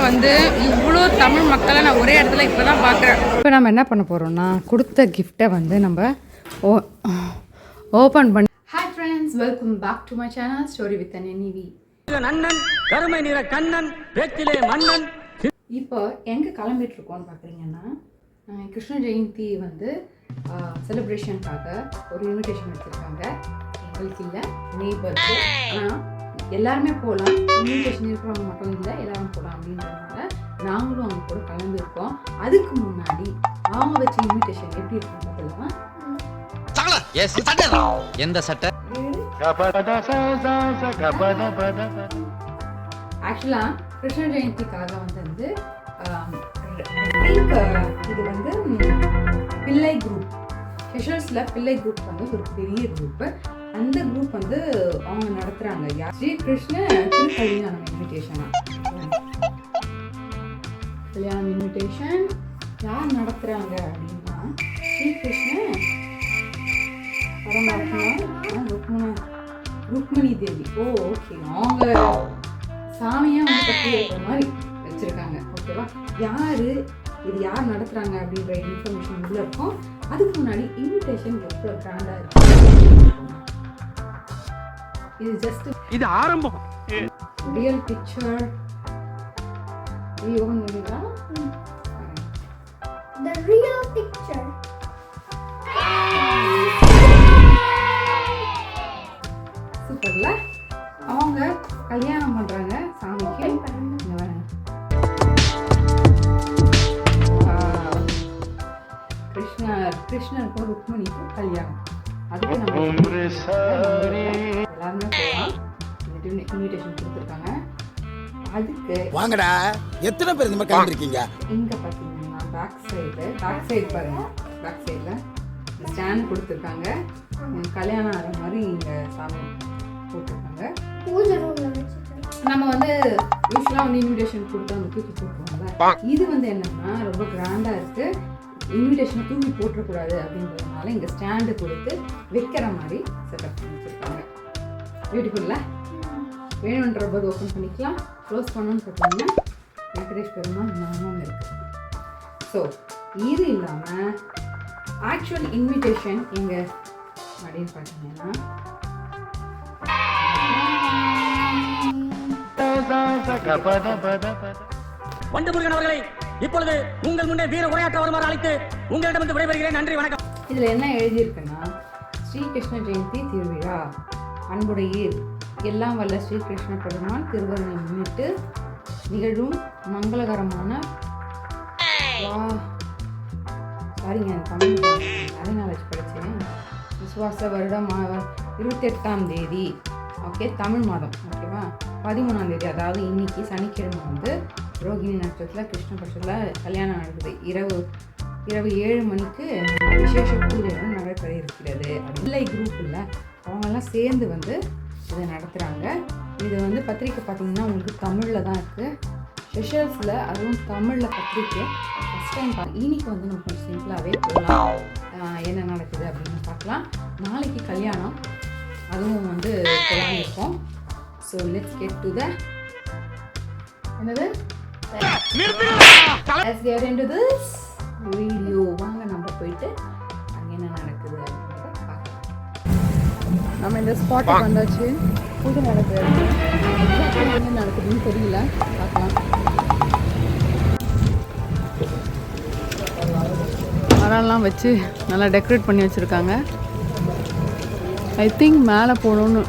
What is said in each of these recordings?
வந்து இவ்வளோ தமிழ் மக்களை நான் ஒரே இடத்துல இப்போ தான் பார்க்குறேன். இப்போ நம்ம என்ன பண்ண போகிறோம்னா கொடுத்த கிஃப்டை வந்து நம்ம ஓப்பன் பண்ணி. Hi friends, welcome back to my channel story with NNV. Nannan கருமை நிற கண்ணன் பேச்சிலே மன்னன். இப்போ எங்கே கிளம்பிட்டு இருக்கோம்னு பார்க்குறீங்கன்னா, கிருஷ்ண ஜெயந்தி வந்து செலிப்ரேஷனுக்காக ஒரு இன்விடேஷன் எடுத்திருக்காங்க. எங்களுக்கு இல்லை, நெய்பர்ஸ். ஆனால் எல்லாருமே போகலாம், இன்விடேஷன் இருக்கிறவங்க மட்டும் இல்லை, எல்லாரும் போகலாம் அப்படின்றதுனால நாங்களும் அவங்க கூட கிளம்பியிருக்கோம். அதுக்கு முன்னாடி அவங்க வச்ச இன்விடேஷன் எப்படி இருக்கும் பார்த்தலாம். எந்த சட்டை? ஆக்சுவலா கிருஷ்ண ஜெயந்திக்காக வந்து இது வந்து பிள்ளை குரூப், செஷல்ஸ்ல பிள்ளை குரூப் வந்து ஒரு பெரிய குரூப். அந்த குரூப் வந்து அவங்க நடத்துறாங்க ஸ்ரீ கிருஷ்ண திருக்கல்யாணம் இன்விடேஷனா. கல்யாணம் இன்விடேஷன் யார் நடத்துறாங்க அப்படின்னா ஸ்ரீ கிருஷ்ண ருக்மணி தேவி. ஓகே, அவங்க சாமியா வந்து கட்டி வைக்கிற மாதிரி வச்சிருக்காங்க. ஓகேவா, யாரு இது யார் நடத்துறாங்க அப்படின்ற இன்ஃபர்மேஷன் உள்ள இருக்கும். அதுக்கு முன்னாடி இன்விடேஷன் எவ்வளோ கிராண்டா இருக்கு. இது ஜஸ்ட் இது ஆரம்பம். ரியல் பிக்சர் யோகம் முடியுதா? The real picture. சூப்பர்ல, அவங்க கல்யாணம் பண்றாங்க சாமிக்கு. கிருஷ்ணருக்கும் ருக்மணிக்கும் கல்யாணம். அதுக்கு நம்ம எல்லாருமே போகலாம். இன்விடேஷன் கொடுத்துருக்காங்க. அதுக்கு வாங்கடா, எத்தனை பேர் இந்த மாதிரி கிளம்பிருக்கீங்க? இங்க பாத்தீங்கன்னா பேக் சைடு பாருங்க, பேக் சைடுல ஸ்டாண்ட் கொடுத்துருக்காங்க. கல்யாணம் ஆகிற மாதிரி இங்க சாமி போட்டிருக்காங்க. பூஜை ரூம்ல வச்சிருக்காங்க. நம்ம வந்து யூஸ்வலா வந்து இன்விடேஷன் கொடுத்து அந்த தூக்கி போட்டுருவாங்க. இது வந்து என்னன்னா ரொம்ப கிராண்டா இருக்கு. இன்விடேஷனை தூக்கி போட்டுறக்கூடாது அப்படின்றதுனால இங்கே ஸ்டாண்டு கொடுத்து வைக்கிற மாதிரி செட்டப் பண்ணி வச்சுருக்காங்க. பியூட்டிஃபுல்ல, வேணுன்ற போது ஓப்பன் பண்ணிக்கலாம். க்ளோஸ் பண்ணணும்னு பார்த்தீங்கன்னா வெங்கடேஷ் பெருமாள் நாமம் இருக்குது. ஸோ இது இல்லாமல் ஆக்சுவல் இன்விடேஷன் எங்கே அப்படின்னு பார்த்தீங்கன்னா வண்டமுருகன் அவர்களை இப்பொழுது உங்கள் முன்னே வீர உரையாற்ற வருமாறு அழைத்து உங்களிடமிருந்து விடைபெறுகிறேன். நன்றி, வணக்கம். இதில் என்ன எழுதியிருக்குன்னா, ஸ்ரீகிருஷ்ண ஜெயந்தி திருவிழா அன்புடையீர் எல்லாம் வல்ல ஸ்ரீகிருஷ்ண பெருமாள் திருவருளை முன்னிட்டு நிகழும் மங்களகரமான சாரிங்க தமிழ் நிறைய நாள் வச்சு படித்தேன். விசுவாச வருடம் 28ஆம் தேதி, ஓகே, தமிழ் மாதம், ஓகேவா, 13ஆம் தேதி, அதாவது இன்னைக்கு சனிக்கிழமை வந்து ரோகிணி நட்சத்திரத்தில் கிருஷ்ணபட்சத்தில் கல்யாணம் நடக்குது. இரவு 7 மணிக்கு விசேஷ பூஜைகள் நடைபெற இருக்கிறது. பிள்ளை குரூப் இல்லை, அவங்கெல்லாம் சேர்ந்து வந்து இதை நடத்துகிறாங்க. இது வந்து பத்திரிக்கை பார்த்தீங்கன்னா உங்களுக்கு தமிழில் தான் இருக்குது. ஸ்பெஷல்ஸில் அதுவும் தமிழில் பத்திரிக்கை ஃபஸ்ட் டைம் இன்னைக்கு வந்து நம்ம கொஞ்சம் சிம்பிளாகவே போகலாம், என்ன நடக்குது அப்படின்னு பார்க்கலாம். நாளைக்கு கல்யாணம், அதுவும் வந்து போகலாம் இருக்கும். So let's get to the என்னது let's get into this video. வாங்க நம்ம போயிட்டு அங்கே என்ன நடக்குது அப்படின்றத பார்க்கலாம். நம்ம இந்த ஸ்பாட்டுக்கு வந்தாச்சு. பூஜை நடக்குது, என்ன நடக்குதுன்னு தெரியல, பார்க்கலாம். மரம்லாம் வச்சு நல்லா டெக்கரேட் பண்ணி வச்சுருக்காங்க. ஐ திங்க் மேலே போகணுன்னு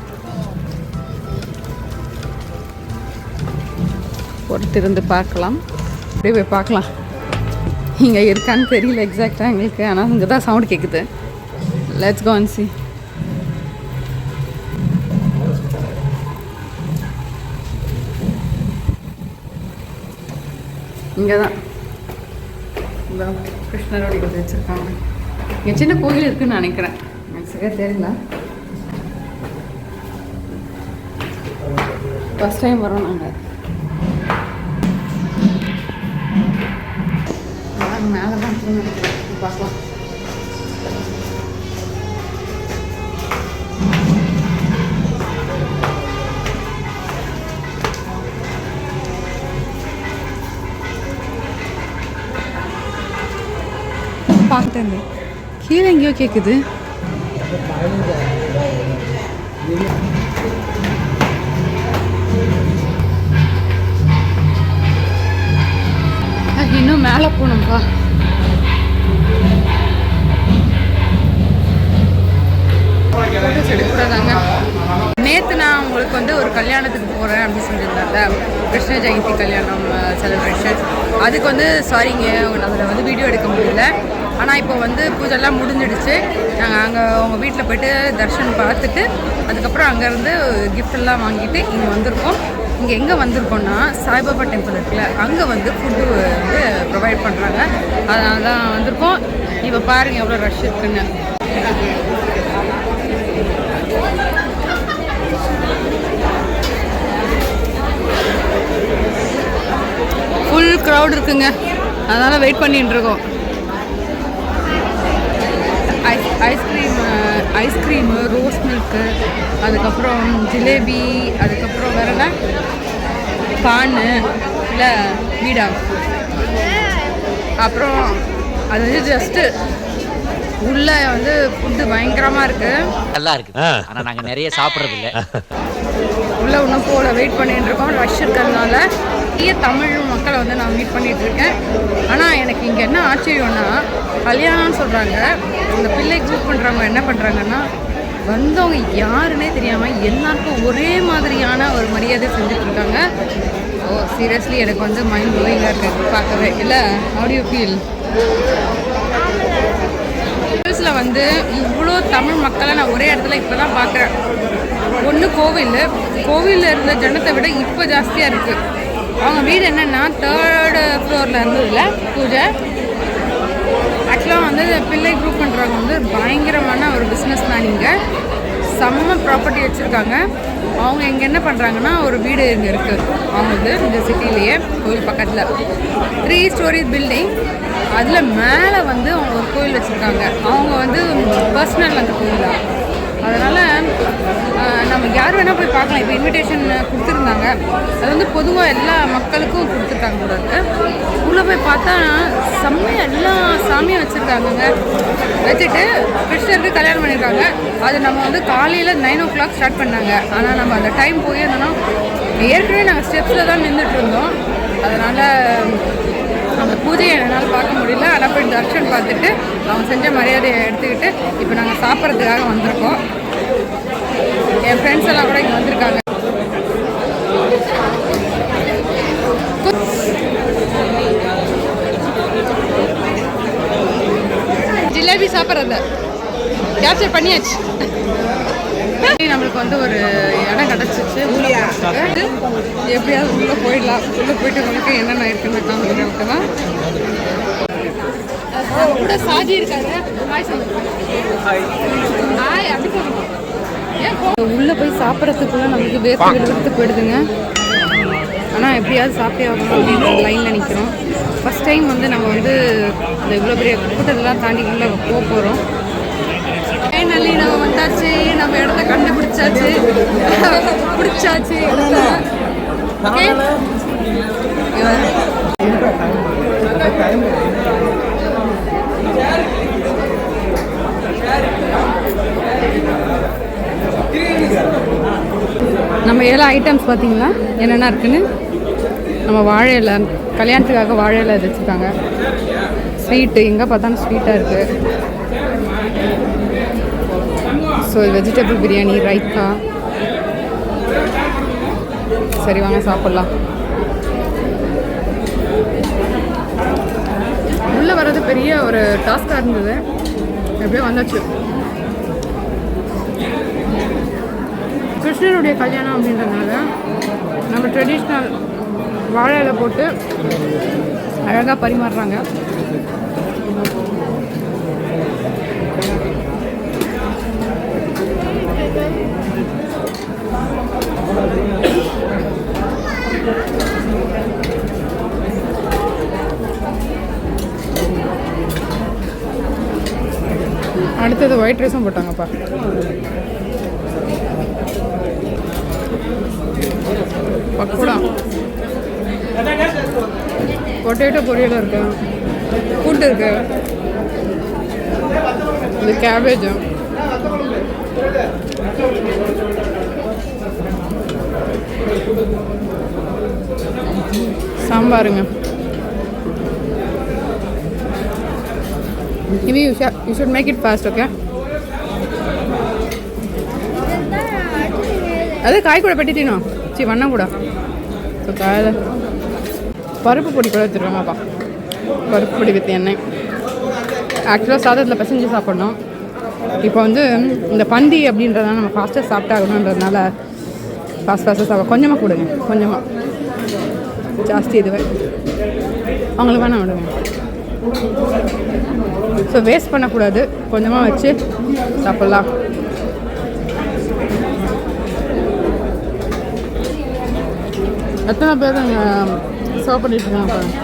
பொறுத்திருந்து பார்க்கலாம். அப்படியே போய் பார்க்கலாம். இங்கே இருக்கான்னு தெரியல எக்ஸாக்டாக எங்களுக்கு, ஆனால் இங்கே தான் சவுண்ட் கேட்குது. Let's go and see. இங்கே தான் கிருஷ்ணரோட இது வச்சுருக்காங்க. இங்கே சின்ன கோயில் இருக்குதுன்னு நினைக்கிறேன், எனக்கு சரியாக தெரியல. ஃபஸ்ட் டைம் வரோம் நாங்கள். மேலே தான் பார்க்கலாம். பார்த்தேன் கீழே எங்கேயோ கேட்குது. இன்னும் மேலே போகணும்ப்பா. எடுக்கூடாதாங்க. நேற்று நான் உங்களுக்கு வந்து ஒரு கல்யாணத்துக்கு போகிறேன் அப்படின்னு சொல்லியிருந்தாங்க, கிருஷ்ண ஜெயந்தி கல்யாணம் செலிப்ரேஷன். அதுக்கு வந்து சாரிங்க, அதில் வந்து வீடியோ எடுக்க முடியல. ஆனால் இப்போ வந்து பூஜைலாம் முடிஞ்சிடுச்சு. நாங்கள் அங்கே அவங்க வீட்டில் போய்ட்டு தர்ஷன் பார்த்துட்டு அதுக்கப்புறம் அங்கேருந்து கிஃப்டெல்லாம் வாங்கிட்டு இங்கே வந்திருக்கோம். இங்கே எங்கே வந்திருக்கோன்னா சாய்பாபா டெம்பிள் இருக்குல்ல, அங்கே வந்து ஃபுட்டு வந்து ப்ரொவைட் பண்ணுறாங்க. அதனால தான் வந்திருக்கோம். இப்போ பாருங்கள் எவ்வளோ ரஷ் இருக்குன்னு. ஃபுல் க்ரௌட் இருக்குங்க, அதனால் வெயிட் பண்ணிட்டு இருக்கோம். ஐஸ்கிரீமு, ரோஸ் மில்க்கு, அதுக்கப்புறம் ஜிலேபி, அதுக்கப்புறம் வேறு என்ன பான்னு இல்லை வீடா, அப்புறம் அது வந்து ஜஸ்ட்டு உள்ளே வந்து ஃபுட்டு பயங்கரமாக இருக்குது. நல்லா இருக்குது, ஆனால் நாங்கள் நிறைய சாப்பிட்றது இல்லை. உள்ளே இன்னும் போல வெயிட் பண்ணிட்டு இருக்கோம். ரஷ் இருக்கிறதுனால நிறைய தமிழ் மக்களை வந்து நான் மீட் பண்ணிகிட்டு இருக்கேன். ஆனால் எனக்கு இங்கே என்ன ஆச்சரியம்னா, கல்யாணம்னு சொல்கிறாங்க, இந்த பிள்ளை குரூப் பண்ணுறவங்க என்ன பண்ணுறாங்கன்னா, வந்தவங்க யாருன்னே தெரியாமல் எல்லாருக்கும் ஒரே மாதிரியான ஒரு மரியாதை செஞ்சுட்ருக்காங்க. ஸோ சீரியஸ்லி எனக்கு வந்து மைண்ட் ப்ளோயிங்காக இருக்குது பார்க்கவே. இல்லை, ஹவ் டு யூ ஃபீல்? வந்து இவ்வளோ தமிழ் மக்களை நான் ஒரே இடத்துல இப்போ தான் பார்க்குறேன். ஒன்று கோவிலில் இருந்த ஜனத்தை விட இப்போ ஜாஸ்தியாக இருக்குது. அவங்க வீடு என்னென்னா 3rd ஃப்ளோரில் இருந்ததில்ல பூஜை. ஆக்சுவலாக வந்து பிள்ளை குரூப் பண்ணுறவங்க வந்து பயங்கரமான ஒரு பிஸ்னஸ் மேன். இங்கே செம்ம ப்ராப்பர்ட்டி வச்சுருக்காங்க. அவங்க இங்கே என்ன பண்ணுறாங்கன்னா, ஒரு வீடு இங்கே இருக்குது அவங்களுக்கு, இந்த சிட்டிலேயே கோவில் பக்கத்தில் 3 story பில்டிங். அதில் மேலே வந்து அவங்க ஒரு கோயில் வச்சுருக்காங்க. அவங்க வந்து பர்சனல் அந்த கோயிலாக. அதனால் நம்ம யார் வேணால் போய் பார்க்கலாம். இப்போ இன்விடேஷன் கொடுத்துருந்தாங்க, அது வந்து பொதுவாக எல்லா மக்களுக்கும் கொடுத்துருக்காங்க போல இருக்குது. உள்ளே போய் பார்த்தா செம்மையாக எல்லா சாமியும் வச்சுருக்காங்கங்க. வச்சுட்டு கிருஷ்ணருக்கு கல்யாணம் பண்ணியிருக்காங்க. அது நம்ம வந்து காலையில் 9 o'clock ஸ்டார்ட் பண்ணாங்க. ஆனால் நம்ம அந்த டைம் போயிருந்தோன்னா, ஏற்கனவே நாங்கள் ஸ்டெப்ஸில் தான் நின்றுட்டு இருந்தோம். அதனால் அந்த பூஜையை என்னால் பார்க்க முடியல. ஆனால் போய் தர்ஷன் பார்த்துட்டு அவங்க செஞ்ச மரியாதையை எடுத்துக்கிட்டு இப்போ நாங்கள் சாப்பிட்றதுக்காக வந்திருக்கோம். என் ஃப்ரெண்ட்ஸ் எல்லாம் கூட இங்கே வந்திருக்காங்க. ஜிலேபி சாப்பிட்றத கேப்சர் பண்ணியாச்சு. நம்மளுக்கு வந்து ஒரு இடம் கிடச்சிச்சு. எப்படியாவது உள்ளே போயிடலாம். உள்ளே போயிட்டு உங்களுக்கு என்னென்ன இருக்குன்னு காமிக்கிறேன். ஓகேவா? கூட சாஜி இருக்காங்க. உள்ளே போய் சாப்பிட்றதுக்குள்ள நம்மளுக்கு வேர்த்து போயிடுதுங்க. ஆனால் எப்படியாவது சாப்பிட்டே ஆகணும் அப்படின்னு லைனில் நிற்கிறோம். ஃபஸ்ட் டைம் வந்து நம்ம வந்து இந்த இவ்வளோ பெரிய கூட்டத்தெல்லாம் தாண்டி உள்ளே போக போகிறோம். ஃபைனலி நம்ம வந்தாச்சு. நம்ம இடத்த கண்டுபிடிச்சாச்சு. பிடிச்சாச்சு. ஓகே, நம்ம 7 ஐட்டம்ஸ் பார்த்தீங்களா என்னென்ன இருக்குன்னு. நம்ம வாழை இலை, கல்யாணத்துக்காக வாழை இலை வச்சுருக்காங்க. ஸ்வீட்டு எங்கே பார்த்தாலும் ஸ்வீட்டாக இருக்குது. So vegetable biryani, raita. சரி வாங்க சாப்பிட்லாம். உள்ளே வர்றது பெரிய ஒரு டாஸ்காக இருந்தது. எப்படியோ வந்தாச்சு. கிருஷ்ணனுடைய கல்யாணம் அப்படின்றதுனால நம்ம ட்ரெடிஷ்னல் வாழை இலை போட்டு அழகாக பரிமாறுறாங்க. அடுத்தது ஒயிட் ரைஸும் போட்டாங்கப்பா. பக்கோடா, பொட்டேட்டோ பொரியலும் இருக்கு, கூட்டு இருக்கு. இது cabbage. சாம்பாருங்க. Maybe you should make it fast, okay? అదే కాయ కూడా పెట్టి తిను. వన్నం కూడా. ஸோ காய பருப்பு பொடி கூட வச்சுருக்காங்கப்பா. பருப்பு பொடி வித் எண்ணெய். ஆக்சுவலாக சாதத்தில் பிசைஞ்சு சாப்பிட்ணும். இப்போ வந்து இந்த பந்தி அப்படின்றதுனால நம்ம ஃபாஸ்ட்டாக சாப்பிட்டாகணுன்றதுனால ஃபாஸ்ட்டாக சாப்பிட கொஞ்சமாக கொடுங்க. கொஞ்சமாக ஜாஸ்தி இதுவே அவங்களுக்கு வேணாம் விடுங்க. ஸோ வேஸ்ட் பண்ணக்கூடாது. கொஞ்சமாக வச்சு சாப்பிட்லாம். எத்தனை பேர் இங்கே சர்வ் பண்ணிட்டு இருக்காங்க பாருங்க.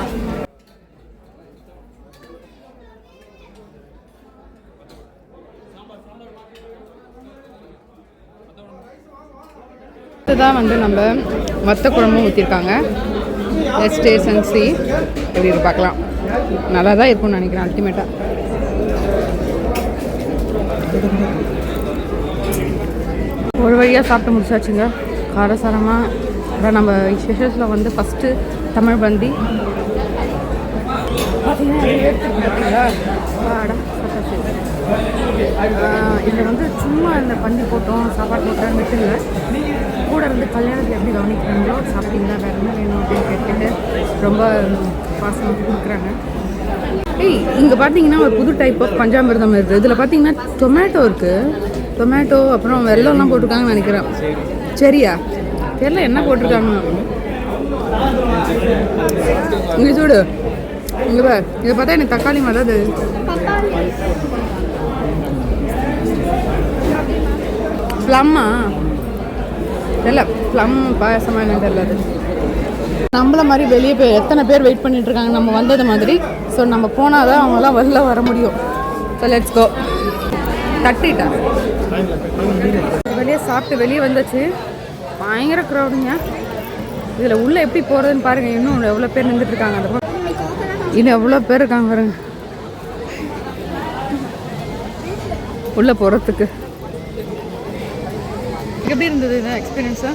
இதுதான் வந்து நம்ம வத்த குழம்பும் ஊற்றிருக்காங்க. லெட்ஸ் டேஸ்ட் அண்ட் see எப்படி இருக்கு பார்க்கலாம். நல்லா தான் இருக்கும்னு நினைக்கிறேன் அல்டிமேட்டாக. ஒரு வழியாக சாப்பிட்டு முடிச்சாச்சுங்க. காரசாரமாக அப்புறம் நம்ம ஸ்பெஷல்ஸில் வந்து ஃபஸ்ட்டு தமிழ் பந்தி பார்த்தீங்கன்னா இதில் வந்து சும்மா இந்த பந்தி போட்டோம் சாப்பாடு போட்டோம் விட்டுல கூட இருந்து கல்யாணத்தில் எப்படி கவனிக்கிறாங்களோ சாப்பிட்டீங்களா வேறு என்ன வேணும் அப்படின்னு கேட்டுட்டு ரொம்ப பாசமாக கொடுக்குறாங்க. இங்கே பார்த்தீங்கன்னா ஒரு புது டைப் ஆஃப் பஞ்சாமிர்தம் இருக்குது. இதில் பார்த்தீங்கன்னா டொமேட்டோ இருக்குது. டொமேட்டோ அப்புறம் வெள்ளம்லாம் போட்டிருக்காங்கன்னு நினைக்கிறேன். சரியா தெரியல என்ன போட்டிருக்காங்க. இங்கே சூடு இங்கே பார். இதை பார்த்தா எனக்கு தக்காளி மாதிரி அது ப்ளம்மா தெரியல. ப்ளம் பாயசமாக என்ன தெரியல. அது நம்மள மாதிரி வெளியே போய் எத்தனை பேர் வெயிட் பண்ணிட்டு இருக்காங்க நம்ம வந்தது மாதிரி. ஸோ நம்ம போனால் தான் அவங்களாம் வெளில வர முடியும். So let's go. தட்டிட்டா வெளியே சாப்பிட்டு வெளியே வந்தாச்சு. பயங்கர க்ரௌடுங்க. இதில் உள்ளே எப்படி போகிறதுன்னு பாருங்கள். இன்னும் எவ்வளோ பேர் நின்றுட்டு இருக்காங்க. அந்த இன்னும் எவ்வளோ பேர் இருக்காங்க பாருங்க உள்ளே போகிறதுக்கு. எப்படி இருந்தது இந்த எக்ஸ்பீரியன்ஸு?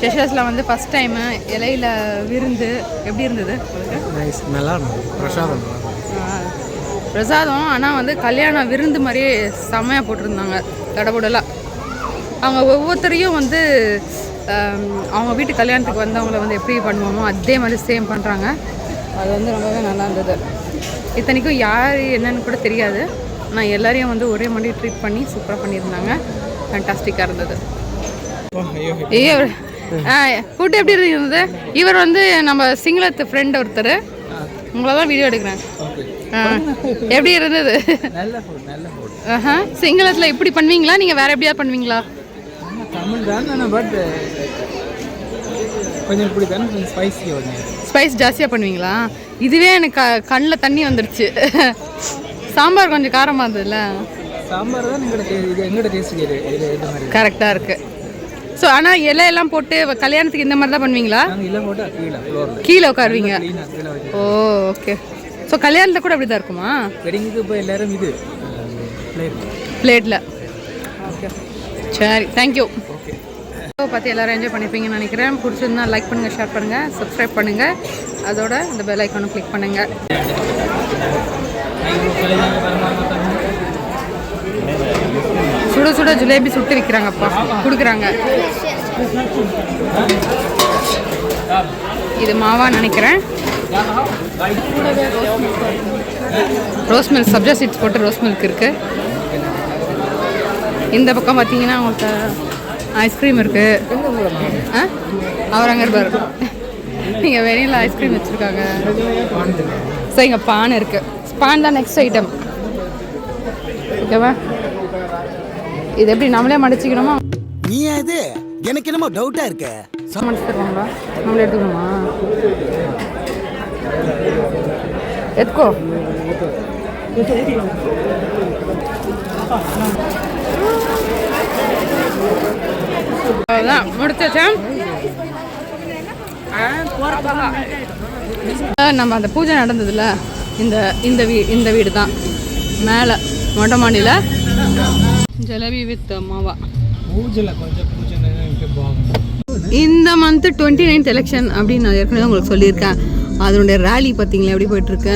ஷெஷர்ஸில் வந்து ஃபஸ்ட் டைமு இலையில் விருந்து எப்படி இருந்தது? நல்லா இருந்தது. பிரசாதம் ஆனால் வந்து கல்யாண விருந்து மாதிரியே செம்மையாக போட்டிருந்தாங்க. தடபுடலாக அவங்க ஒவ்வொருத்தரையும் வந்து அவங்க வீட்டு கல்யாணத்துக்கு வந்தவங்கள வந்து எப்படி பண்ணுவோமோ அதே மாதிரி சேம் பண்ணுறாங்க. அது வந்து ரொம்பவே நல்லா இருந்தது. இத்தனைக்கும் யார் என்னன்னு கூட தெரியாது. ஆனால் எல்லாரையும் வந்து ஒரே மாதிரி ட்ரீட் பண்ணி சூப்பராக பண்ணியிருந்தாங்க. ஃபேண்டாஸ்டிக்காக இருந்தது. ஃபுட் எப்படி இருந்தது? இவர் வந்து நம்ம சிங்களத்து ஃப்ரெண்ட் ஒருத்தர். உங்களை தான் வீடியோ எடுக்கிறேன். எப்படி இருந்தது? சிங்களத்தில் இப்படி பண்ணுவீங்களா? நீங்கள் வேறு எப்படியா பண்ணுவீங்களா? தமிழ் தான் பட் கொஞ்சம் இப்படி தானே கொஞ்சம் ஸ்பைசி ஸ்பைஸ் ஜாஸ்தியாக பண்ணுவீங்களா? இதுவே எனக்கு கண்ணில் தண்ணி வந்துடுச்சு. சாம்பார் கொஞ்சம் காரமாக இருந்ததுல்ல? சாம்பார் தான் எங்களோட டேஸ்ட் கரெக்டாக இருக்குது. ஸோ ஆனால் இலையெல்லாம் போட்டு கல்யாணத்துக்கு இந்த மாதிரி தான் பண்ணுவீங்களா? கீழே உட்காருவீங்க. ஓ ஓகே. ஸோ கல்யாணத்தில் கூட அப்படி தான் இருக்குமா? வெட்டிங்குக்கு இப்போ எல்லாரும் இது பிளேட்டில். ஓகே சரி தேங்க்யூ. பார்த்து எல்லோரும் என்ஜாய் பண்ணிப்பீங்கன்னு நினைக்கிறேன். பிடிச்சிருந்தா லைக் பண்ணுங்கள், ஷேர் பண்ணுங்கள், சப்ஸ்கிரைப் பண்ணுங்கள். அதோட இந்த பெல் ஐக்கானும் கிளிக் பண்ணுங்கள். சுட சுட ஜிலேபி சுட்டு விற்கிறாங்கப்பா, கொடுக்குறாங்க. இது மாவா நினைக்கிறேன். ரோஸ் மில்க், சப்ஜா சீட்ஸ் போட்டு ரோஸ் மில்க் இருக்குது. இந்த பக்கம் பார்த்தீங்கன்னா உங்களுக்கு ஐஸ்கிரீம் இருக்குது. அவர் அங்கே இருப்பார். இங்கே வெனிலா ஐஸ்கிரீம் வச்சுருக்காங்க. ஸோ இங்கே பான் இருக்குது. பான் தான் நெக்ஸ்ட் ஐட்டம். ஓகேவா? இது எப்படி நம்மளே மடிச்சிக்கணுமா? நீ அது எனக்கு என்னமோ டவுட்டா இருக்கு. மடிச்சு தருவாங்களா? நம்மளே எடுத்துக்கணுமா? எதுக்கோ அதான் முடிச்சேன். நம்ம அந்த பூஜை நடந்ததுல இந்த வீடு தான் மேலே மொட்டை மாடியில் ஜலேபி வித் மாவா. పూజల కొంచెం పూజన ఇంకా బాగుంది. இந்த மந்த்து 29th எலெக்ஷன் அப்படின்னு நான் ஏற்கனவே உங்களுக்கு சொல்லியிருக்கேன். அதனுடைய ரேலி பார்த்தீங்களா எப்படி போயிட்டுருக்கு.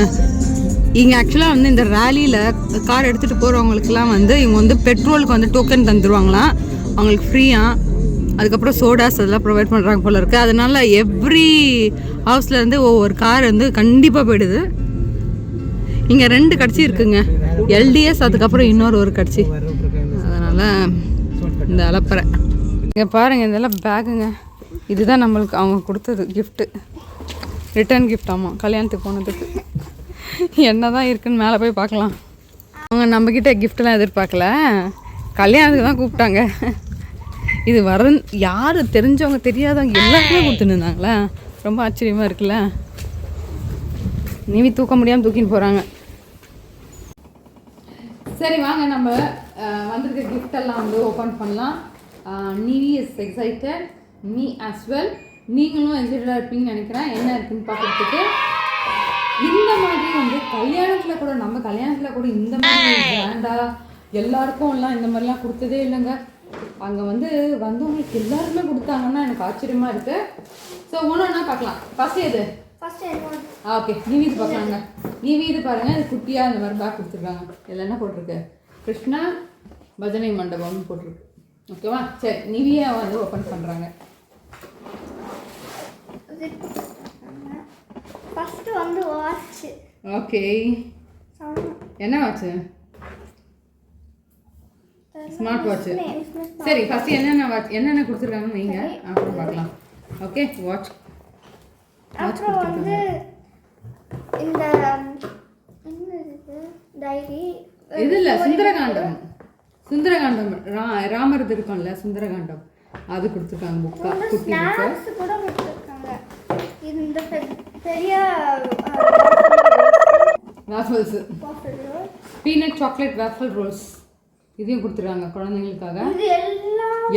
இங்கே ஆக்சுவலாக வந்து இந்த ரேலியில் கார் எடுத்துகிட்டு போகிறவங்களுக்குலாம் வந்து இவங்க வந்து பெட்ரோலுக்கு வந்து டோக்கன் தந்துடுவாங்களாம், அவங்களுக்கு ஃப்ரீயாக. அதுக்கப்புறம் சோடாஸ் அதெல்லாம் ப்ரொவைட் பண்ணுறாங்க போல இருக்குது. அதனால் எவ்ரி ஹவுஸ்லேருந்து ஒவ்வொரு கார் வந்து கண்டிப்பாக போயிடுது. இங்கே 2 கட்சி இருக்குங்க, எல்டிஎஸ், அதுக்கப்புறம் இன்னொரு கட்சி. அதனால் இந்த அலப்பறை இங்கே பாருங்கள், இதெல்லாம் பேக்குங்க. இதுதான் நம்மளுக்கு அவங்க கொடுத்தது கிஃப்ட்டு, ரிட்டர்ன் கிஃப்ட். ஆமாம், கல்யாணத்துக்கு போனதுக்கு. என்ன தான் இருக்குன்னு மேலே போய் பார்க்கலாம். அவங்க நம்மக்கிட்ட கிஃப்டெல்லாம் எதிர்பார்க்கல, கல்யாணத்துக்கு தான் கூப்பிட்டாங்க. இது யார் தெரிஞ்சவங்க தெரியாதவங்க எல்லாருக்குமே கொடுத்துன்னு இருந்தாங்களே, ரொம்ப ஆச்சரியமாக இருக்குல்ல. நீவி தூக்க முடியாமல் தூக்கின்னு போகிறாங்க. சரி வாங்க, நம்ம வந்திருக்க கிஃப்டெல்லாம் வந்து ஓப்பன் பண்ணலாம். Nivi is excited, me as well. நீங்களும் எக்ஸைட்டடாக இருப்பீங்கன்னு நினைக்கிறேன். என்ன இருக்குன்னு பார்க்குறதுக்கு. இந்த மாதிரி வந்து கல்யாணத்தில் கூட, நம்ம கல்யாணத்தில் கூட இந்த மாதிரி கிராண்டாக எல்லாருக்கும்லாம் இந்த மாதிரிலாம் கொடுத்ததே இல்லைங்க. அங்கே வந்து வந்தவங்களுக்கு எல்லாருமே கொடுத்தாங்கன்னா எனக்கு ஆச்சரியமாக இருக்குது. ஸோ ஒன்று ஒன்றா பார்க்கலாம். ஃபஸ்ட்டு எது? ஓகே, நீவி இது பார்க்கலாங்க. நீவி இது பாருங்கள், இது குட்டியாக இந்த மாதிரி பேக் கொடுத்துருக்காங்க. இதில் என்ன போட்டிருக்கு? கிருஷ்ணா பஜனை மண்டபம்னு போட்டிருக்கு. ஓகேவா? சரி, நிவியை வந்து ஓப்பன் பண்ணுறாங்க. ஃபர்ஸ்ட் வந்து வாட்ச். ஓகே, என்ன வாட்ச்சு? Smart watch. சரி, ஃபஸ்ட்டு என்னென்ன கொடுத்துருக்காங்கன்னு வைங்க, அப்புறம் பார்க்கலாம். Okay, watch. அப்புறம் வந்து இந்த டைரி, இது இல்லை, சுந்தரகாண்டம் ராமர் இருக்கும்ல, சுந்தரகாண்டம் அது கொடுத்துருக்காங்க. புக்கா, குட்டி ஸ்நாக்ஸ் கூட கொடுத்துருக்காங்க. இந்த பெரிய waffles, peanut chocolate waffle rolls, இதையும் கொடுத்துருக்காங்க குழந்தைங்களுக்காக.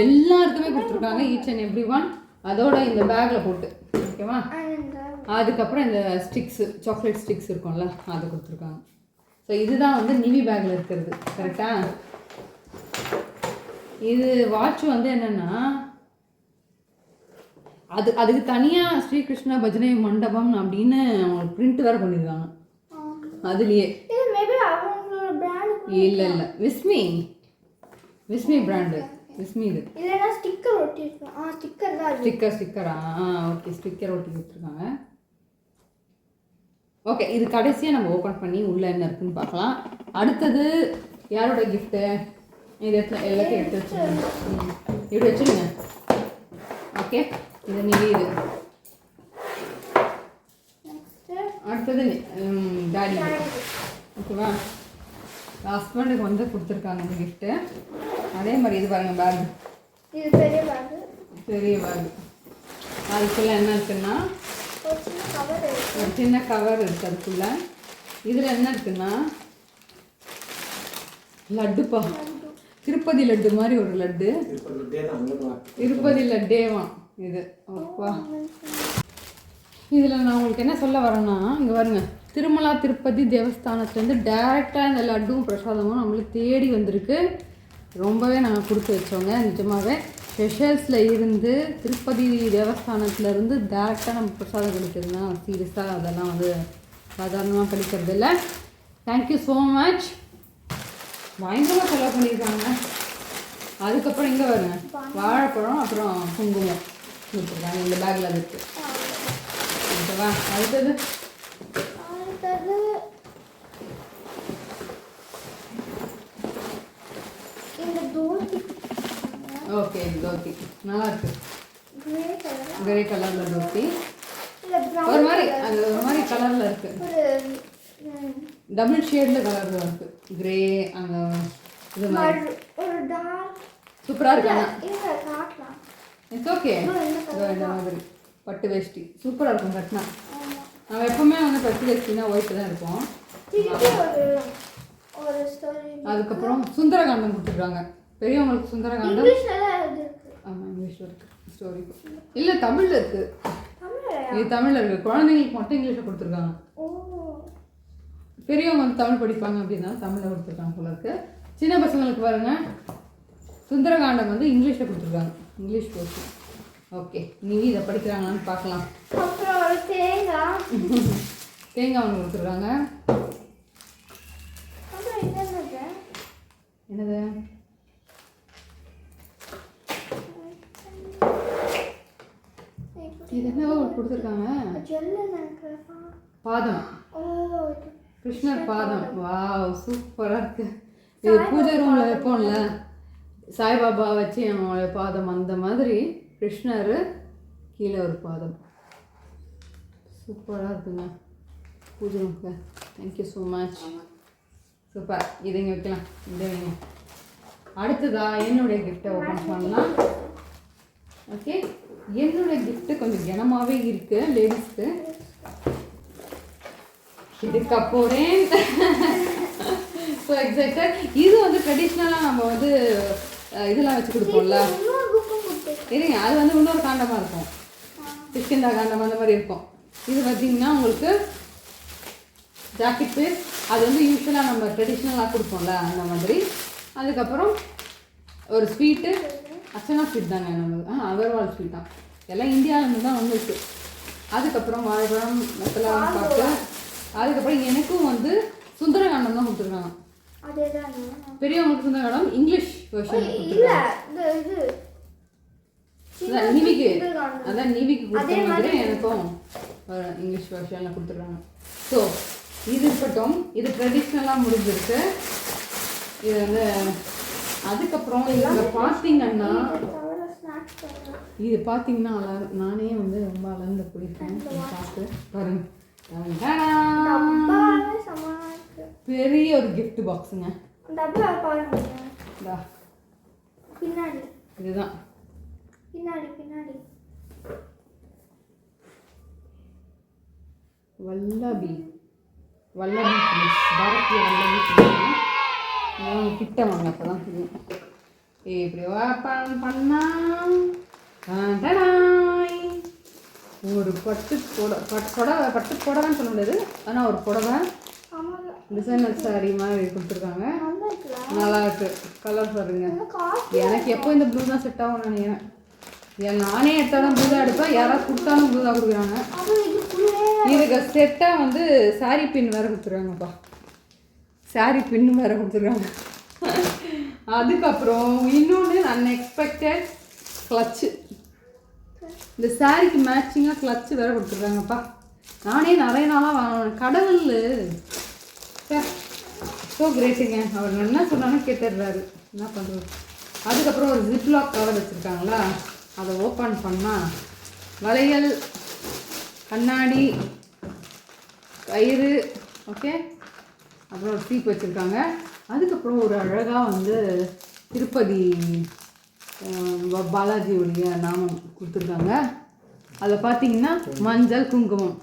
எல்லாருக்குமே கொடுத்துருக்காங்க, ஈச் அண்ட் எவ்ரி ஒன். அதோட இந்த பேக்கில் போட்டு, ஓகேவா? அதுக்கப்புறம் இந்த ஸ்டிக்ஸு, சாக்லேட் ஸ்டிக்ஸ் இருக்கும்ல, அது கொடுத்துருக்காங்க. ஸோ இதுதான் வந்து நிவி பேக்கில் இருக்கிறது, கரெக்டாக? இது வாட்ச் வந்து என்னென்னா, அதுக்கு தனியாக ஸ்ரீகிருஷ்ணா பஜனை மண்டபம் அப்படின்னு அவங்க பிரிண்ட் வேறு பண்ணியிருக்காங்க அதுலேயே. இல்லை விஸ்மி பிராண்டு, விஸ்மி. இது இல்லைன்னா ஸ்டிக்கர் ஒட்டிருக்கோம். ஸ்டிக்கரா? ஓகே, ஸ்டிக்கர் ஒட்டி கொடுத்துருக்காங்க. ஓகே, இது கடைசியாக நம்ம ஓப்பன் பண்ணி உள்ளே என்ன இருக்குன்னு பார்க்கலாம். அடுத்தது யாரோட கிஃப்ட்டு? இது எல்லாத்தையும் எடுத்து வச்சுருங்க, இப்படி வச்சுருங்க. ஓகே, இது நிவி. இது அடுத்தது டாடி, ஓகேவா? ஹஸ்பண்டுக்கு வந்து கொடுத்துருக்காங்க இந்த கிஃப்ட்டு. அதே மாதிரி இது பாருங்கள், பேக். இது பெரிய பேக். அதுக்குள்ளே என்ன இருக்குன்னா ஒரு சின்ன கவர் இருக்குது. அதுக்குள்ளே இதில் என்ன இருக்குன்னா லட்டுப்பா, திருப்பதி லட்டு மாதிரி ஒரு லட்டு. திருப்பதி லட்டேவான் இது. அப்பா, இதில் நான் உங்களுக்கு என்ன சொல்ல வரேன்னா, இங்கே பாருங்க, திருமலா திருப்பதி தேவஸ்தானத்துலேருந்து டேரெக்டாக இந்த லட்டும் பிரசாதமும் நம்மளுக்கு தேடி வந்திருக்கு. ரொம்பவே நாங்கள் கொடுத்து வச்சோங்க. நிஜமாகவே ஸ்பெஷல்ஸில் இருந்து திருப்பதி தேவஸ்தானத்துலேருந்து டேரெக்டாக நம்ம பிரசாதம் கிடைக்கிறதுனா சீரியஸாக அதெல்லாம் வந்து சாதாரணமாக கிடைக்கிறது இல்லை. Thank you so much. பயங்கரமாக செலவு பண்ணியிருக்காங்க. அதுக்கப்புறம் இங்கே வருங்க, வாழைப்பழம் அப்புறம் குங்குமம் கொடுத்துருக்காங்க இந்த பேக்கில் இருக்குது. ஓகேவா? அடுத்தது ஓகே, தோத்தி நல்லா இருக்கு. கிரே கலரில் தோத்தி, ஒரு மாதிரி அந்த ஒரு மாதிரி கலரில் இருக்கு. டபுள் ஷேடில் கலரில் இருக்கு. கிரே அந்த இது மாதிரி சூப்பராக இருக்காங்க. It's okay. இந்த மாதிரி பட்டு வேஷ்டி சூப்பராக இருக்கும் கட்டினா. நம்ம எப்பவுமே வந்து பட்டு வேஷ்டினா ஒயிட்டு தான் இருக்கும். அதுக்கப்புறம் சுந்தரகாண்டம் கொடுத்துருக்காங்க பெரியவங்களுக்கு. சுந்தரகாண்டம் ஆமாம், இங்கிலீஷில் இருக்குது ஸ்டோரி. இல்லை, தமிழில் இருக்குது. இது தமிழில் இருக்குது. குழந்தைங்களுக்கு மட்டும் இங்கிலீஷில் கொடுத்துருக்காங்க. பெரியவங்க வந்து தமிழ் படிப்பாங்க அப்படின்னா தமிழில் கொடுத்துருக்காங்க போல இருக்கு. சின்ன பசங்களுக்கு பாருங்கள் சுந்தரகாண்டம் வந்து இங்கிலீஷில் கொடுத்துருக்காங்க, இங்கிலீஷ் போர்ஷன். ஓகே, நிவி இதை படிக்கிறாங்களான்னு பார்க்கலாம். அப்புறம் ஒரு தேங்காய். தேங்காய் ஒன்று கொடுத்துருக்காங்க. அப்புறம் என்னது? என்னது? இது என்னவோ கொடுத்துருக்காங்க. பாதம், கிருஷ்ணர் பாதம். வாவ், சூப்பராக இருக்கு. இது பூஜை ரூமில் வைப்போம்ல, சாய்பாபா வச்சு நம்மளோட பாதம், அந்த மாதிரி கிருஷ்ணர் கீழே ஒரு பாதம். சூப்பராக இருக்குங்க பூஜை ரூமுக்கு. Thank you so much. சூப்பர். இதை இங்கே வைக்கலாம், இதை வைங்க. அடுத்ததா என்னுடைய கிஃப்டை ஓப்பன் பண்ணலாம். ஓகே, என்னுடைய கிஃப்ட்டு கொஞ்சம் கனமாகவே இருக்குது லேடிஸ்க்கு. இதுக்கு போகிறேன். So excited. இது வந்து ட்ரெடிஷ்னலாக நம்ம வந்து இதெல்லாம் வச்சு கொடுப்போம்ல. சரிங்க, அது வந்து இன்னொரு காண்டமாக இருக்கும், கிஷ்கிந்தா காண்டம் அந்த மாதிரி இருக்கும். இது பார்த்திங்கன்னா உங்களுக்கு ஜாக்கெட் பீஸ். அது வந்து யூஸ்வலாக நம்ம ட்ரெடிஷ்னலாக கொடுப்போம்ல அந்த மாதிரி. அதுக்கப்புறம் ஒரு ஸ்வீட்டு, அர்ச்சனா ஸ்வீட் தாங்க நம்மளுக்கு. அகர்வால் ஸ்வீட் தான், எல்லாம் இந்தியாவிலேருந்து தான் வந்துருக்கு. அதுக்கப்புறம் வாழைப்பழம், வெத்தலை பாக்கு. அதுக்கப்புறம் எனக்கும் வந்து சுந்தரகாண்டம் தான் கொடுத்துருக்காங்க. பெரியவங்களுக்கு சுந்தரகாண்டம் இங்கிலீஷ் வெர்ஷன் கொடுத்துருக்காங்க. நிவிக்கு, அதான் நிவிக்கு கொடுத்த மாதிரி எனக்கும் இங்கிலீஷ் வெர்ஷனில் கொடுத்துருக்காங்க. ஸோ இது இருக்கட்டும், இது ட்ரெடிஷ்னலாக முடிஞ்சிருக்கு. இது வந்து அதுக்கப்புறம் இதில் பார்த்தீங்கன்னா, இது பார்த்தீங்கன்னா நானே வந்து ரொம்ப அலர்ந்து பிடிப்பேன் பார்த்து பாருங்க. பெரிய ஒரு கிஃப்ட் பாக்ஸுங்க. இதுதான் வல்லபி பிளீஸ், பாரதிய வல்லபி. கிட்ட வாங்க, அப்போ தான் தெரியும். இப்படி ஓப்பன் பண்ணா ஒரு பட்டு புடவைன்னு சொல்ல முடியாது, ஆனால் ஒரு புடவை டிசைனர் சாரீ மாதிரி கொடுத்துருக்காங்க. நல்லா இருக்கு. கலர் பாருங்க. எனக்கு எப்போ இந்த ப்ளூ தான் செட் ஆகும் நினைக்கிறேன். நானே எடுத்தால் தான் ப்ளூ தான் எடுப்பேன், யாராவது கொடுத்தாலும் ப்ளூ தான் கொடுக்குறாங்க. இதுக்கு செட்டாக வந்து சாரீ பின் வேறு கொடுத்துருக்காங்கப்பா, சாரீ பின்னு வேறு கொடுத்துருக்காங்க. அதுக்கப்புறம் இன்னொன்று அன்எக்ஸ்பெக்டட் கிளச்சு. இந்த சாரீக்கு மேட்சிங்காக கிளச்சு வேறு கொடுத்துருக்காங்கப்பா. நானே நிறைய நாளாக வாங்கினேன். கடவுள் ஸோ கிரேட்டுங்க. அவர் என்ன சொன்னாலும் கேட்டுடுறாரு, என்ன பண்ணுறது. அதுக்கப்புறம் ஒரு ஜிப்லாக் கவர் வச்சுருக்காங்களா, அதை ஓப்பன் பண்ணால் வளையல், கண்ணாடி, கயிறு, ஓகே, அப்புறம் ஒரு சீப் வச்சுருக்காங்க. அதுக்கப்புறம் ஒரு அழகாக வந்து திருப்பதி பாலாஜியுடைய நாமம் கொடுத்துருக்காங்க. அதை பார்த்தீங்கன்னா மஞ்சள் குங்குமம்.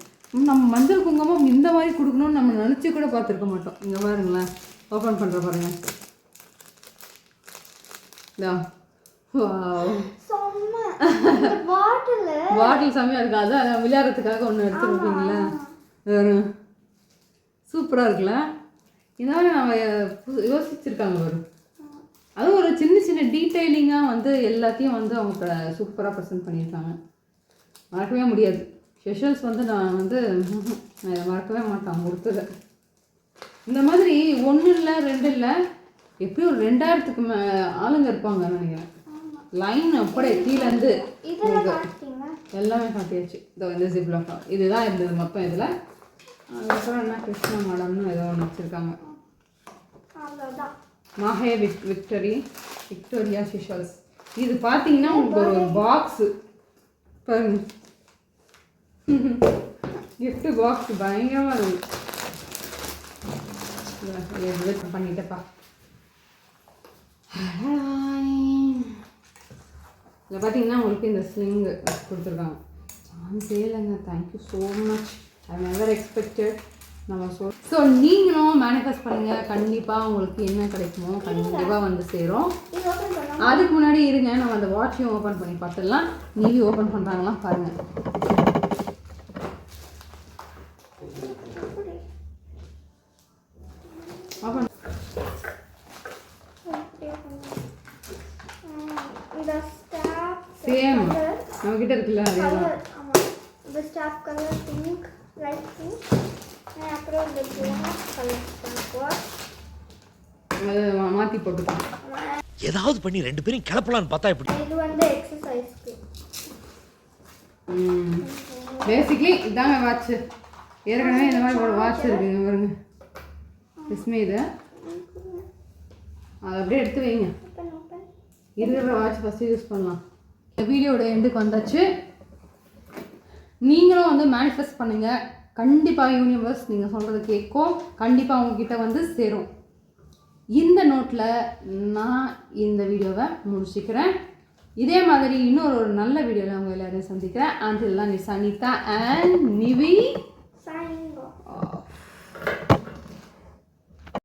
நம்ம மஞ்சள் குங்குமம் இந்த மாதிரி கொடுக்கணும்னு நம்ம நினச்சி கூட பார்த்துருக்க மாட்டோம். இங்கே பாருங்களேன், ஓப்பன் பண்ணுற பாருங்க. பாட்டில் செம்மையாக இருக்கா, அதான் விளையாடுறதுக்காக ஒன்று எடுத்துருப்பீங்களா, சூப்பராக இருக்குல்ல. இதாவது நம்ம யோசிச்சிருக்காங்க வரும். அதுவும் ஒரு சின்ன சின்ன டீட்டெயிலிங்காக வந்து எல்லாத்தையும் வந்து அவங்க சூப்பராக ப்ரெசென்ட் பண்ணியிருக்காங்க. மறக்கவே முடியாது. ஸ்பெஷல்ஸ் வந்து நான் வந்து இதை மறக்கவே மாட்டேன் கொடுத்தது. இந்த மாதிரி 1 இல்லை 2 இல்லை, எப்படியும் ஒரு 2000க்கு ஆளுங்க இருப்பாங்க நினைக்கிறேன். லைன் அப்படியே கீழேருந்து எல்லாமே காட்டியாச்சு. இந்த ஜிப்லாக் இதுதான் இருந்தது மொத்தம் இதில். அதுக்கப்புறம் என்ன கிருஷ்ண மாடம்னு ஏதோ ஒன்று வச்சுருக்காங்க. மாஹே விக்டோரியா சிஷல்ஸ். இது பார்த்தீங்கன்னா உங்களுக்கு ஒரு பாக்ஸு பாருங்க, கிஃப்ட் பாக்ஸ் பயங்கரமாக இருக்குது. பண்ணிட்டப்பா. இதில் பார்த்தீங்கன்னா உங்களுக்கு இந்த ஸ்லிங் கொடுத்துருக்காங்க. சான்ஸே இல்லைங்க. Thank you so much. I never expected. நம்ம ஸோ நீங்களும் மேனிஃபெஸ்ட் பண்ணுங்கள், கண்டிப்பாக உங்களுக்கு என்ன கிடைக்குமோ கண்டிப்பாக வந்து சேரும். அதுக்கு முன்னாடி இருங்க, நம்ம அந்த வாட்சையும் ஓப்பன் பண்ணி பார்த்துடலாம். நீவி ஓப்பன் பண்ணுறாங்களாம் பாருங்கள். சேம் நம்மக்கிட்ட இருக்குல்ல அதே தான். கலர் ஆமாம் இந்த stop colour pink light pink அப்புறம் இந்த பிளாக் கலர் ஸ்டாப் அது மாற்றி போட்டுக்கலாம். ஏதாவது பண்ணி ரெண்டு பேரும் கிளப்பலான்னு பார்த்தா இப்படி. இது வந்து எக்ஸசைஸ்க்கு பேசிக்லி இதாங்க வாட்ச். ஏற்கனவே இந்த மாதிரி ஒரு வாட்ச் இருக்குங்க பாருங்க. விஸ்மே இது அதை அப்படியே எடுத்து வைங்க. ஓப்பன் ஓப்பன் இருக்கிற வாட்ச் ஃபஸ்ட்டு யூஸ் பண்ணலாம். இந்த வீடியோட எண்டுக்கு வந்தாச்சு. நீங்களும் வந்து மேனிஃபெஸ்ட் பண்ணுங்கள். கண்டிப்பாக யூனிவர்ஸ் நீங்கள் சொல்கிறது கேட்கும். கண்டிப்பாக உங்ககிட்ட வந்து சேரும். இந்த நோட்டில் நான் இந்த வீடியோவை முடிச்சுக்கிறேன். இதே மாதிரி இன்னொரு நல்ல வீடியோவில் உங்கள் எல்லோரையும் சந்திக்கிறேன். Until then it's Anita and Nivi.